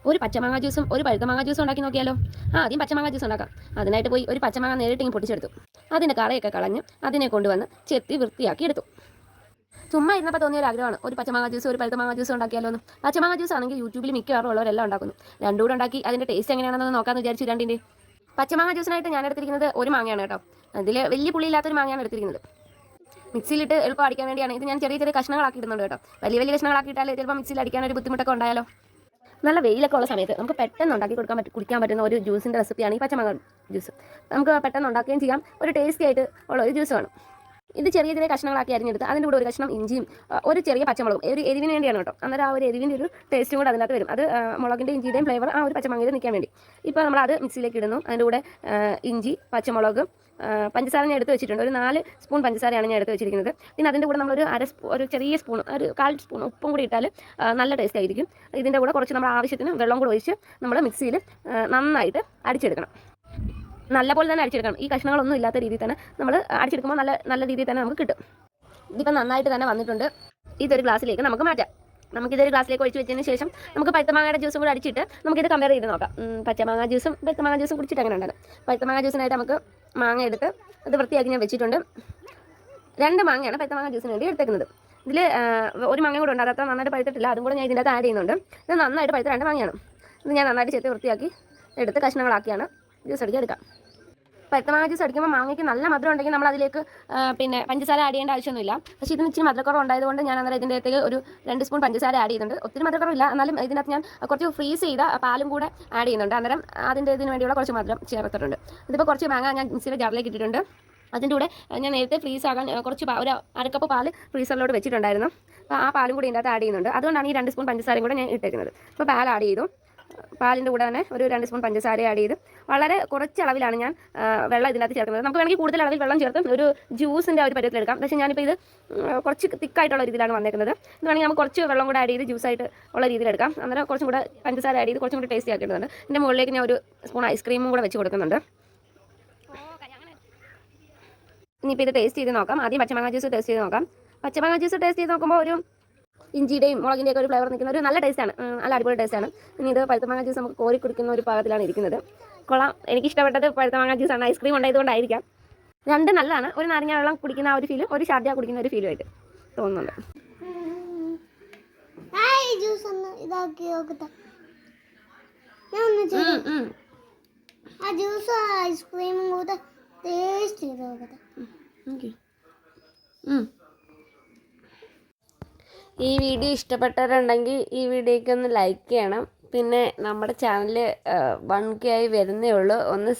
ഒരു പച്ചമാങ്ങ ജ്യൂസും ഒരു പഴുത്ത മാങ്ങ ജ്യൂസും ഉണ്ടാക്കി നോക്കിയാലോ? ആദ്യം പച്ചമാങ്ങ ജ്യൂസ് ഉണ്ടാക്കാം. അതിനായിട്ട് പോയി ഒരു പച്ചമാങ്ങ നേരിട്ടിങ്ങ് പൊട്ടിച്ചെടുത്തു. അതിൻ്റെ കറയൊക്കെ കളഞ്ഞ് അതിനെ കൊണ്ടുവന്ന് ചെത്തി വൃത്തിയാക്കി എടുത്തു. ചുമ്മാ ഇരുന്നപ്പോൾ തോന്നിയ ഒരു ആഗ്രഹമാണ് ഒരു പച്ചമാങ്ങ ജ്യൂസ് ഒരു പഴുത്ത മാങ്ങ ജ്യൂസ് ഉണ്ടാക്കിയാലോ എന്ന്. പച്ചമാങ്ങ ജ്യൂസ് ആണെങ്കിൽ യൂട്യൂബിൽ മിക്കവാറും ഉള്ളവരെല്ലാം ഉണ്ടാക്കുന്നു. രണ്ടും കൂടെ ഉണ്ടാക്കി അതിൻ്റെ ടേസ്റ്റ് എങ്ങനെയാണെന്ന് നോക്കാമെന്ന് വിചാരിച്ചു. രണ്ടിൻ്റെ പച്ചമാങ്ങ ജ്യൂസിനായിട്ട് ഞാൻ എടുത്തിരിക്കുന്നത് ഒരു മാങ്ങയാണ് കേട്ടോ. അതിൽ വലിയ പുളിയില്ലാത്തൊരു മാങ്ങയാണ് എടുത്തിരിക്കുന്നത്. മിക്സിയിലിട്ട് എളുപ്പം അടിക്കാൻ വേണ്ടിയാണ് ഇത്. ഞാൻ ചെറിയ ചെറിയ കഷ്ണങ്ങളാക്കി ഇടുന്നുണ്ട് കേട്ടോ. വലിയ വലിയ കഷ്ണങ്ങളാക്കിയിട്ടാൽ ചിലപ്പോൾ മിക്സിയിൽ അടിക്കാൻ ഒരു ബുദ്ധിമുട്ടൊക്കെ ഉണ്ടായാലോ. നല്ല വെയിലൊക്കെ ഉള്ള സമയത്ത് നമുക്ക് പെട്ടെന്ന് ഉണ്ടാക്കി കുടിക്കാൻ പറ്റുന്ന ഒരു ജ്യൂസിൻ്റെ റെസിപ്പിയാണ് ഈ പച്ചമാങ്ങ ജ്യൂസ്. നമുക്ക് പെട്ടെന്ന് ഉണ്ടാക്കുകയും ചെയ്യാം. ഒരു ടേസ്റ്റി ആയിട്ട് ഉള്ള ഒരു ജ്യൂസ് വേണം. ഇത് ചെറിയ ചെറിയ കഷ്ണങ്ങളാക്കി അരിഞ്ഞെടുത്ത് അതിൻ്റെ കൂടെ ഒരു കഷ്ണം ഇഞ്ചിയും ഒരു ചെറിയ പച്ചമുളകും ഒരു എരിവിന് വേണ്ടിയാണ് കേട്ടോ. അന്നേരം ആ ഒരു എരിവിൻ്റെ ഒരു ടേസ്റ്റും കൂടെ അതിനകത്ത് വരും. അത് മുളകിൻ്റെ ഇഞ്ചിയുടെയും ഫ്ലേവർ ആ ഒരു പച്ചമാങ്ങയിൽ നിൽക്കാൻ വേണ്ടി. ഇപ്പോൾ നമ്മൾ അത് മിക്സിയിലേക്ക് ഇടുന്നു. അതിൻ്റെ കൂടെ ഇഞ്ചി, പച്ചമുളക്, പഞ്ചസാര ഞാൻ എടുത്ത് വെച്ചിട്ടുണ്ട്. ഒരു 4 സ്പൂൺ പഞ്ചസാരയാണ് ഞാൻ എടുത്ത് വെച്ചിരിക്കുന്നത്. പിന്നെ അതിൻ്റെ കൂടെ നമ്മളൊരു ഒരു ചെറിയ സ്പൂൺ, ഒരു 1/4 സ്പൂൺ ഉപ്പും കൂടി ഇട്ടാൽ നല്ല ടേസ്റ്റ് ആയിരിക്കും. ഇതിൻ്റെ കൂടെ കുറച്ച് നമ്മൾ ആവശ്യത്തിന് വെള്ളം കൂടെ ഒഴിച്ച് നമ്മൾ മിക്സിയിൽ നന്നായിട്ട് അടിച്ചെടുക്കണം. നല്ല പോലെ തന്നെ അടിച്ചെടുക്കണം. ഈ കഷ്ണങ്ങളൊന്നും ഇല്ലാത്ത രീതിയിൽ തന്നെ നമ്മൾ അടിച്ചെടുക്കുമ്പോൾ നല്ല രീതിയിൽ തന്നെ നമുക്ക് കിട്ടും. ഇതിപ്പോൾ നന്നായിട്ട് തന്നെ വന്നിട്ടുണ്ട്. ഇതൊരു ഗ്ലാസ്സിലേക്ക് നമുക്ക് മാറ്റാം. നമുക്കിതൊരു ഗ്ലാസ്സിലേക്ക് ഒഴിച്ച് വെച്ചതിന് ശേഷം നമുക്ക് പഴുത്തമാങ്ങയുടെ ജ്യൂസും കൂടി അടിച്ചിട്ട് നമുക്കിത് കമ്പയർ ചെയ്ത് നോക്കാം. പച്ചമാങ്ങ ജ്യൂസും പഴുത്തമാങ്ങ ജ്യൂസും കുടിച്ചിട്ട് അങ്ങനെ ഉണ്ടാകും. പഴുത്തമാങ്ങ ജ്യൂസിനായിട്ട് നമുക്ക് മാങ്ങ എടുത്ത് അത് വൃത്തിയാക്കി ഞാൻ വെച്ചിട്ടുണ്ട്. 2 മാങ്ങയാണ് പഴുത്തമാങ്ങ ജ്യൂസിന് വേണ്ടി എടുത്തേക്കുന്നത്. ഇതിൽ ഒരു മാങ്ങ കൂടെ ഉണ്ട്, അത് അത്ര നന്നായിട്ട് പഴുത്തിട്ടില്ല. അതും കൂടെ ഞാൻ ഇതിൻ്റെ അകത്ത് ആഡ് ചെയ്യുന്നുണ്ട്. ഇത് നന്നായിട്ട് പഴുത്ത 2 മാങ്ങയാണ്. ഇത് ഞാൻ നന്നായിട്ട് ചേർത്ത് വൃത്തിയാക്കി എടുത്ത് കഷ്ണങ്ങളാക്കിയാണ് ജ്യൂസ് അടിക്കാൻ എടുക്കാം. പഴുത്തമാങ്ങ ജ്യൂസ് അടിക്കുമ്പോൾ മാങ്ങയ്ക്ക് നല്ല മധുരം ഉണ്ടെങ്കിൽ നമ്മൾ അതിലേക്ക് പിന്നെ പഞ്ചസാര ആഡ് ചെയ്യേണ്ട ആവശ്യമൊന്നുമില്ല. പക്ഷേ ഇതിന് ഇച്ചിരി മധുരക്കുറവ് ഉണ്ടായതുകൊണ്ട് ഞാൻ അന്നേരം ഇതിൻ്റെ അകത്തേക്ക് ഒരു 2 സ്പൂൺ പഞ്ചസാര ആഡ് ചെയ്യുന്നുണ്ട്. ഒത്തിരി മധുരക്കുറവില്ല, എന്നാലും ഇതിനകത്ത് ഞാൻ കുറച്ച് ഫ്രീസ് ചെയ്ത പാലും കൂടെ ആഡ് ചെയ്യുന്നുണ്ട്. അന്നേരം അതിൻ്റെ ഇതിന് വേണ്ടിയുള്ള കുറച്ച് മധുരം ചേർത്തിട്ടുണ്ട്. ഇതിപ്പോൾ കുറച്ച് മാങ്ങ ഞാൻ മിക്സിയുടെ ജാറിലേക്ക് ഇട്ടിട്ടുണ്ട്. അതിൻ്റെ കൂടെ ഞാൻ നേരത്തെ ഫ്രീസ് ആകാൻ കുറച്ച് ഒരു 1/2 കപ്പ് പാല് ഫ്രീസറിലോട്ട് വെച്ചിട്ടുണ്ടായിരുന്നു. അപ്പോൾ ആ പാലും കൂടി ഇതിൻ്റെ അകത്ത് ആഡ് ചെയ്യുന്നുണ്ട്. അതുകൊണ്ടാണ് ഈ 2 സ്പൂൺ പഞ്ചസാരയും കൂടെ ഞാൻ ഇട്ടേക്കുന്നത്. അപ്പോൾ പാൽ ആഡ് ചെയ്തു. പാലിൻ്റെ കൂടെ തന്നെ ഒരു 2 സ്പൂൺ പഞ്ചസാര ആഡ് ചെയ്ത് വളരെ കുറച്ച് അളവിലാണ് ഞാൻ വെള്ളം ഇതിനകത്ത് ചേർക്കുന്നത്. നമുക്ക് വേണമെങ്കിൽ കൂടുതൽ അളവിൽ വെള്ളം ചേർത്ത് ഒരു ജ്യൂസിൻ്റെ ഒരു പരുവത്തിലെടുക്കാം. പക്ഷേ ഞാനിപ്പോൾ ഇത് കുറച്ച് തിക്കായിട്ടുള്ള രീതിയിലാണ് വന്നേക്കുന്നത്. ഇത് വേണമെങ്കിൽ നമുക്ക് കുറച്ച് വെള്ളം കൂടെ ആഡ് ചെയ്ത് ജ്യൂസായിട്ട് ഉള്ള രീതിയിലെടുക്കാം. അന്നേരം കുറച്ചും കൂടെ പഞ്ചസാര ആഡ് ചെയ്ത് കുറച്ചും കൂടി ടേസ്റ്റി ആക്കിയിട്ടുണ്ട്. ഇതിൻ്റെ മുകളിലേക്ക് ഞാൻ ഒരു സ്പൂൺ ഐസ്ക്രീമും കൂടെ വെച്ച് കൊടുക്കുന്നുണ്ട്. ഇനിയിപ്പോൾ ഇത് ടേസ്റ്റ് ചെയ്ത് നോക്കാം. ആദ്യം പച്ചമാങ്ങ ജ്യൂസ് ടേസ്റ്റ് ചെയ്ത് നോക്കാം. പച്ചമാങ്ങ ജ്യൂസ് ടേസ്റ്റ് ചെയ്ത് നോക്കുമ്പോൾ ഒരു ഇഞ്ചിയുടെയും മുളകിൻ്റെ ഒക്കെ ഒരു ഫ്ലേവർ നിൽക്കുന്ന ഒരു നല്ല ടേസ്റ്റാണ്, നല്ല അടിപൊളി ടേസ്റ്റാണ്. ഇനി ഇത് പഴുത്തമാങ്ങ ജ്യൂസ് നമുക്ക് കോരി കുടിക്കുന്ന ഒരു പാകത്തിലാണ് ഇരിക്കുന്നത്. കൊള്ളാം. എനിക്കിഷ്ടപ്പെട്ടത് പഴുത്തമാങ്ങ ജ്യൂസാണ്. ഐസ്ക്രീം ഉണ്ടായതുകൊണ്ടായിരിക്കാം. 2 നല്ലതാണ്. ഒരു നാരങ്ങ വെള്ളം കുടിക്കുന്ന ആ ഒരു ഫീലും ഒരു ഷാർജ കുടിക്കുന്ന ഒരു ഫീലുമായിട്ട് തോന്നുന്നുണ്ട്. ഈ വീഡിയോ ഇഷ്ടപ്പെട്ടവരുണ്ടെങ്കിൽ ഈ വീഡിയോയ്ക്ക് ഒന്ന് ലൈക്ക് ചെയ്യണം. പിന്നെ നമ്മുടെ ചാനൽ 1K ആയി വരുന്നേ ഉള്ളൂ. ഒന്ന്